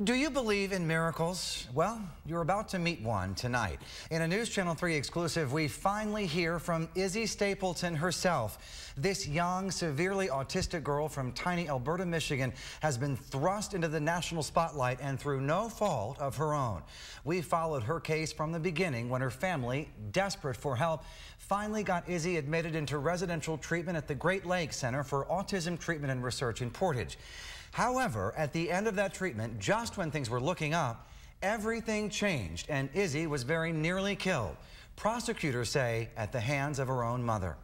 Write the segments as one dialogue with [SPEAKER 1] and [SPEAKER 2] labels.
[SPEAKER 1] Do you believe in miracles? Well, you're about to meet one tonight. In a News Channel 3 exclusive, we finally hear from Issy Stapleton herself. This young, severely autistic girl from tiny Elberta, Michigan, has been thrust into the national spotlight and through no fault of her own. We followed her case from the beginning when her family, desperate for help, finally got Issy admitted into residential treatment at the Great Lakes Center for Autism Treatment and Research in Portage. However, at the end of that treatment, just when things were looking up, everything changed and Issy was very nearly killed. Prosecutors say at the hands of her own mother.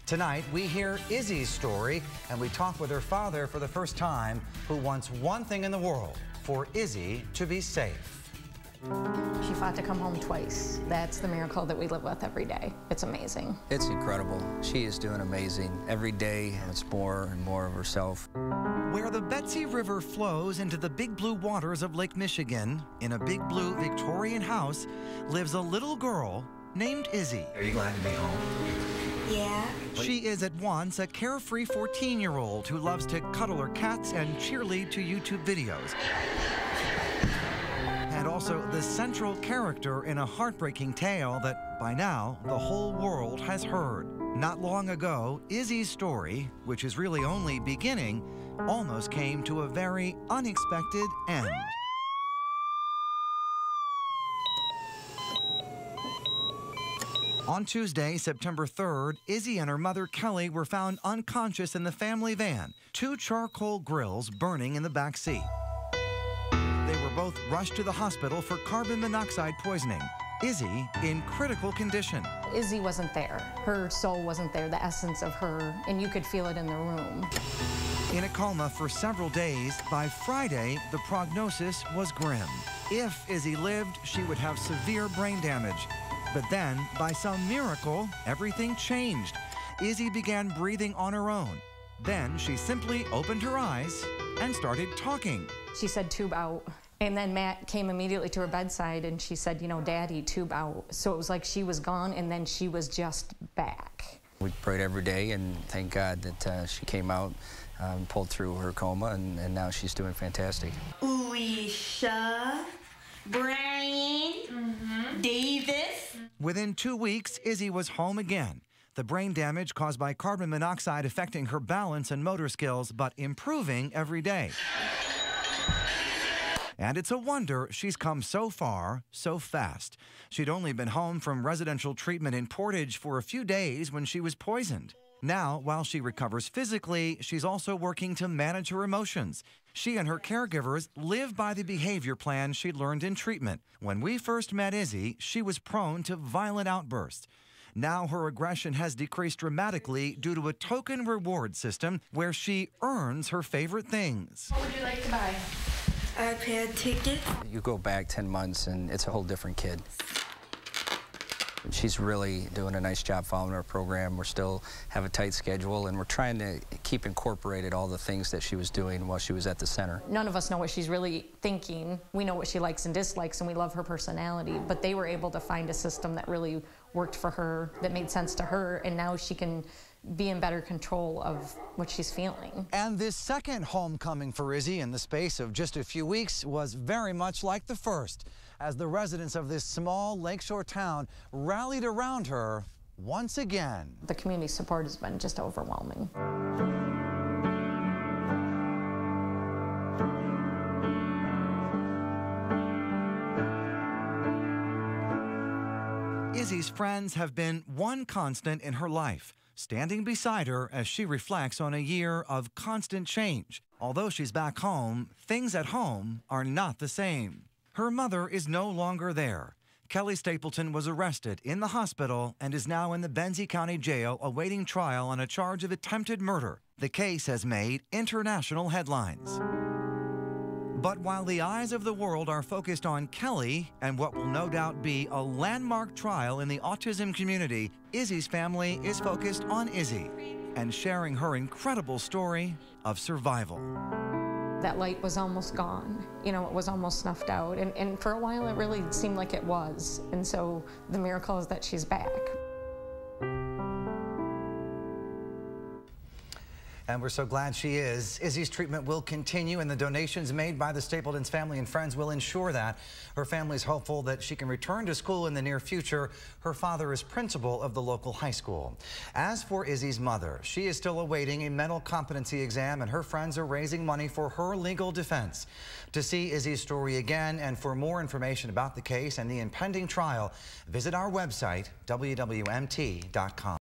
[SPEAKER 1] Tonight, we hear Issy's story and we talk with her father for the first time, who wants one thing in the world: for Issy to be safe.
[SPEAKER 2] She fought to come home twice. That's the miracle that we live with every day. It's amazing.
[SPEAKER 3] It's incredible. She is doing amazing. Every day, it's more and more of herself.
[SPEAKER 1] Where the Betsy River flows into the big blue waters of Lake Michigan, in a big blue Victorian house, lives a little girl named Issy.
[SPEAKER 4] Are you glad to be home?
[SPEAKER 5] Yeah.
[SPEAKER 1] She is at once a carefree 14-year-old who loves to cuddle her cats and cheerlead to YouTube videos. And also the central character in a heartbreaking tale that, by now, the whole world has heard. Not long ago, Issy's story, which is really only beginning, almost came to a very unexpected end. On Tuesday, September 3rd, Issy and her mother, Kelly, were found unconscious in the family van, 2 charcoal grills burning in the back seat. They were both rushed to the hospital for carbon monoxide poisoning. Issy in critical condition.
[SPEAKER 2] Issy wasn't there. Her soul wasn't there, the essence of her, and you could feel it in the room.
[SPEAKER 1] In a coma for several days, by Friday, the prognosis was grim. If Issy lived, she would have severe brain damage. But then, by some miracle, everything changed. Issy began breathing on her own. Then she simply opened her eyes and started talking.
[SPEAKER 2] She said, "Tube out." And then Matt came immediately to her bedside and she said, "You know, Daddy, tube out." So it was like she was gone and then she was just back.
[SPEAKER 3] We prayed every day and thank God that she came out, pulled through her coma, and now she's doing fantastic.
[SPEAKER 5] Alicia, Brian, Davis.
[SPEAKER 1] Within 2 weeks, Issy was home again. The brain damage caused by carbon monoxide affecting her balance and motor skills, but improving every day. And it's a wonder she's come so far, so fast. She'd only been home from residential treatment in Portage for a few days when she was poisoned. Now, while she recovers physically, she's also working to manage her emotions. She and her caregivers live by the behavior plan she learned in treatment. When we first met Issy, she was prone to violent outbursts. Now her aggression has decreased dramatically due to a token reward system where she earns her favorite things.
[SPEAKER 2] What would you like to buy?
[SPEAKER 5] I pay a ticket.
[SPEAKER 3] You go back 10 months and it's a whole different kid. She's really doing a nice job following our program. We still have a tight schedule and we're trying to keep incorporated all the things that she was doing while she was at the center.
[SPEAKER 2] None of us know what she's really thinking. We know what she likes and dislikes and we love her personality, but they were able to find a system that really worked for her, that made sense to her, and now she can be in better control of what she's feeling.
[SPEAKER 1] And this second homecoming for Issy in the space of just a few weeks was very much like the first, as the residents of this small lakeshore town rallied around her once again.
[SPEAKER 2] The community support has been just overwhelming.
[SPEAKER 1] Issy's friends have been one constant in her life, standing beside her as she reflects on a year of constant change. Although she's back home, things at home are not the same. Her mother is no longer there. Kelly Stapleton was arrested in the hospital and is now in the Benzie County Jail awaiting trial on a charge of attempted murder. The case has made international headlines. But while the eyes of the world are focused on Kelly and what will no doubt be a landmark trial in the autism community, Issy's family is focused on Issy and sharing her incredible story of survival.
[SPEAKER 2] That light was almost gone. You know, it was almost snuffed out. And for a while, it really seemed like it was. And so the miracle is that she's back.
[SPEAKER 1] And we're so glad she is. Issy's treatment will continue, and the donations made by the Stapleton's family and friends will ensure that. Her family is hopeful that she can return to school in the near future. Her father is principal of the local high school. As for Issy's mother, she is still awaiting a mental competency exam, and her friends are raising money for her legal defense. To see Issy's story again and for more information about the case and the impending trial, visit our website, WWMT.com.